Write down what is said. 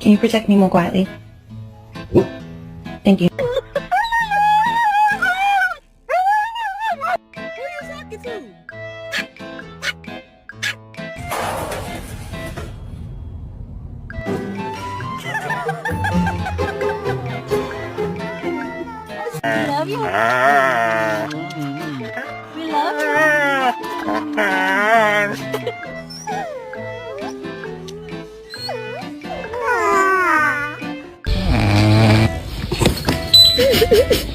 Can you protect me more quietly? Thank you. Who you talking to? We love you. We love you.